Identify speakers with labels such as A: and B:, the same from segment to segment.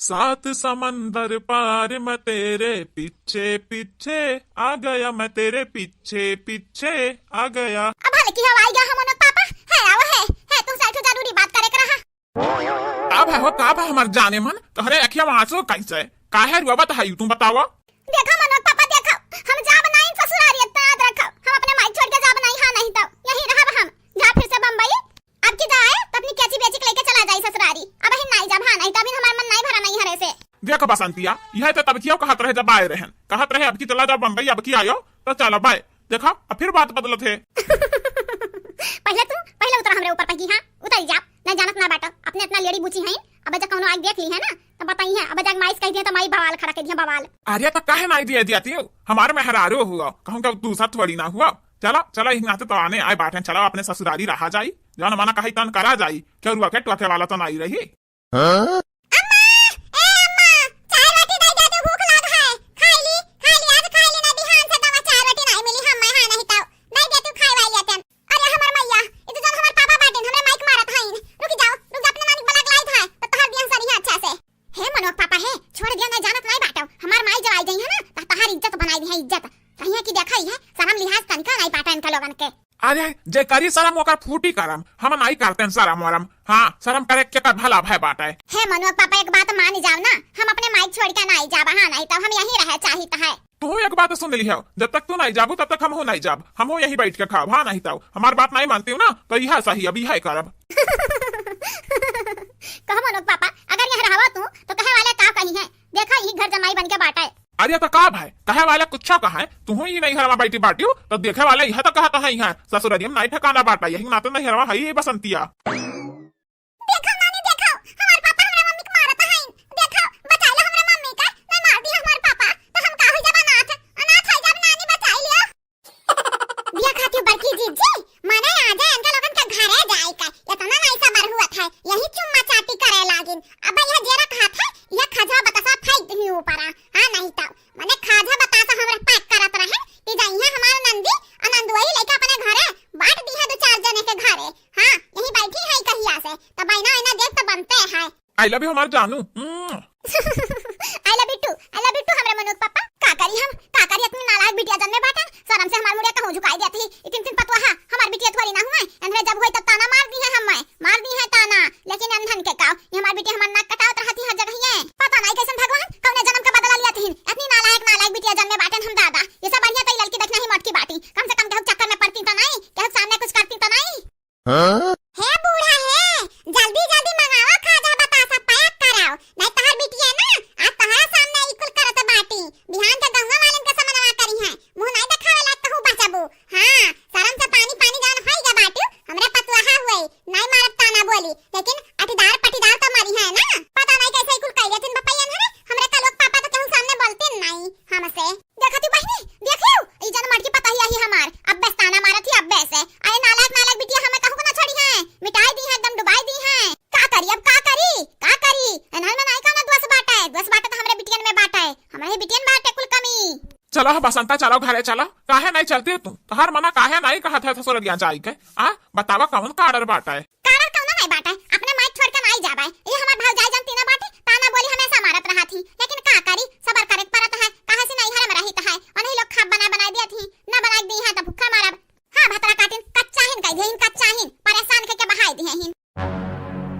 A: सात समंदर पार मैं तेरे पीछे पीछे आ गया, मैं तेरे पीछे पीछे आ गया।
B: अब हाल की हवाई गया हम पापा है तुम साथ जरूरी बात करे कर रहा।
A: अब है वो का बा हमार जाने मन तोहरे अखिया आंसू कैसे काहे रुआ बताई तुम बताओ।
B: देखो मनोज पापा देखो हम जा बनाई ससुरारी याद रखो हम अपने माई छोड़ के जा बनाई हां नहीं तो यहीं रहब हम जा फिर से बम्बई अब की जाए तो अपनी कैची बेची के लेके चला जाई ससुरारी अब ही नहीं जा हां नहीं तो अभी हमार मन नहीं भरा नहीं हरे से।
A: देखो बसंतिया यह तो तब कियो कहत रहे जब आए रहन कहत रहे अब की चला जा बम्बई अब की आयो तो चलो बाय देखो अब फिर बात बदलत है।
B: पहले उतर हमरे ऊपर पकी हां उतर जा ना जानत ना बाटा अपने इतना लेडी बूची हैं अब जब कौनो आग देख ली है ना तो बताई है अब जब माइस कह दिया तो माई बवाल खड़ा कर दिया बवाल।
A: अरे तो काहे नहीं दिया दियाती हो हमारे मेहरारू हुआ कहूं का दूसरा थोड़ी ना हुआ। चलो चलो ही नाते तो आने आए बाटे चलो अपने ससुरारी रहा जाई जौन मना कही तन करा जाई क्यों रुआ के टोके वाला तो नहीं रही। अरे जे करी शरम ओकर फूटी करम हम नहीं करते शरम वरम हाँ शरम करे के कर भला भय बाटे
B: है मनोज पापा एक बात मान जाओ ना हम अपने माइक छोड़ के नहीं जाब हां नहीं तो हम यहीं रहे चाहिए है।
A: तू एक बात सुन ली है जब तक तू नहीं जाबू तब तक हम हो नहीं जाब हम हो यहीं बैठ के खाओ हाँ नहीं तो हमारी बात नहीं मानती हूँ ना तो यह सही अभी है करब।
B: कहो मनोज पापा अगर यहाँ रहो तू तो कहे वाले का कही है देखा यही घर जमाई बन के बाटा है।
A: अरे तो का भाई कहे वाले कुछ कहा है तू ही नहीं हरवा बैठी बाटी तो देखे वाले यह तो कहता है यहाँ ससुरारी में नहीं ठिकाना बाटा यही ना तो नहीं हरवा है ये बसंतिया।
B: देखो नानी देखो हमार पापा हमरा मम्मी को मारत है देखो बचा लो हमरा मम्मी का ना मार दी हमार पापा तो हम का हो जब अनाथ है जब नानी बचा लियो बिया खाती बड़की जीजी माने आ जाए इनका लोगन के घरे जाए का इतना नहीं सबर हुआ था यही चुम्मा चाटी करे लागिन अब यह जेरा कहा था यह खजा बतासा फेंक दी ऊपर हां नहीं तो माने खाजा बतासा हमरा पैक करत रहे कि जाइए हमार नंदी आनंद वही लेके अपने घरे बाट दी है दो चार जने के घरे हां यही बैठी है कहिया से तो बहना इना देख तो बनते है।
A: आई लव यू हमार जानू
B: आई लव यू टू हमरे मनोज पापा का करी अपनी नालायक बिटिया जन्मे बाटा शर्म से हमार मुड़िया कहूं झुकाई देती इतनी पतवा हां हमार बिटिया थोड़ी ना हुए अंधरे जब होई तब ताना मार दी है ताना लेकिन अंधन के का ये हमार बिटिया हमार नाक कटावत रहती हर जगह है पता नहीं कैसे भगवान कौने जन्म का बदला लिया थी इतनी नालायक बिटिया जन्मे बाटन हम दादा ये सब बढ़िया तो लड़की देखना ही मटकी बाटी कम से कम केहू चक्कर में पड़ती तो नहीं केहू सामने कुछ करती तो नहीं है बूढ़ा है जल्दी मंगावा खाजा बतासा पैक कराओ नहीं तहर बिटिया ना आज तहरा सामने इकुल करत बाटी बिहान के गंगा वालन के समनवा करी है मुंह नहीं दिखावे ला कहू बचबू हां शरम से पानी जान होई गा बाटी हमरे पतवाहा हुए नहीं मारत ताना बोली लेकिन अटीदार पटीदार तो मारी है ना पता नहीं कैसे इकुल कई देतिन बपैयन है हमरे का लोग पापा तो कहूं सामने बोलते नहीं हमसे देखती बहनी देखियो ई जन मटकी पता ही हमार अब बस ताना मारत ही अब से अरे नालायक बिटिया हमें कहू को ना छोड़ी है मिटाई दी है एकदम डुबाई दी है का करी एनहल में नहीं कहना द्वस बाटा तो हमरे बिटियन में बाटा है हमरे बिटियन बाटे कुल कमी।
A: चलो बसंता चलो घरे चलो काहे नहीं चलती तुम तो हर मना काहे नहीं कहा था ससुरलिया जाई के आ बतावा कौन का ऑर्डर बाटा है
B: कारण कौन नहीं बाटा है अपने माइक छोड़ के नहीं जाबे ये हमार भाव जाय जानती ना बाटे ताना बोली हमेशा मारत रहा थी लेकिन का करी सबर करे परत है कहां से नहीं घर में रही है और नहीं लोग खाब बना दिया थी ना बनाई दी है तो भूखा मारब हां भतरा काटिन कच्चा हिन कह देहिन कच्चा हिन परेशान के बहाई दी हिन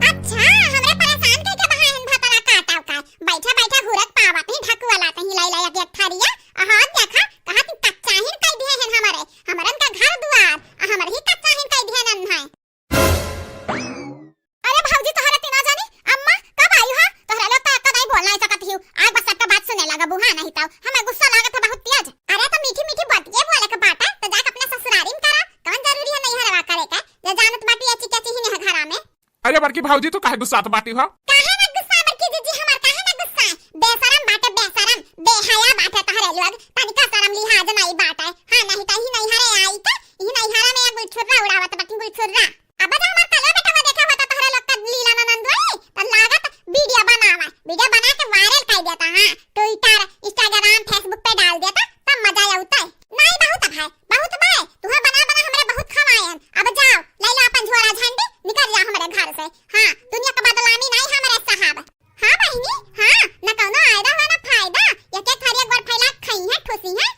B: अच्छा हमरे परेशान के बहाई हिन भतरा काटाव का बैठा घुरत पावत ही ढकु वाला कहीं लाई एक ठरिया हां देखा कहा तू कच्चा हिन कह दिए हिन हमरन का घर दुआर हमर ही कच्चा हिन कह दिए नन है। अरे भौजी तोहरा तीना जानी अम्मा कब आई हो तोहरा लोग का नहीं बोलना सकत हियो आज बस सबका बात सुने लगा बुहा नहीं तो हमें गुस्सा लागत है बहुत तेज अरे तो मीठी बातिए बोले के बाटा तो जाके अपने ससुरारी में करा कौन जरूरी है नहीं हरवा करे का ये जानत बाटी अच्छी कैसी ही नहीं घरा में।
A: अरे बड़की भाऊजी तो काहे गुस्सा बाटी हो
B: काहे ना गुस्सा बड़की जीजी हमार काहे ना गुस्सा बेशरम बाटे बेशरम बेहया बाटे तोहरे लोग तनिका शरम लिहाज नहीं बाटे हां नहीं तो ही नहीं हरे आई का ही नहीं हरा में गुलछुर्रा उड़ावत बाटी गुलछुर्रा अब जा हमार कला बेटा में देखा होता तोहरे लोग का लीला नंदोई तो लागत वीडियो बना के वायरल कर देता हां ट्विटर इंस्टाग्राम फेसबुक पे डाल देता तब मजा आता है नहीं बहुत भाई तू बना हमरे बहुत खवायन अब जाओ ले लो अपन झोरा झंडी निकल जा हमारे घर से हां दुनिया का बदलामी नहीं हमारे साहब हां बहनी हां खुशी है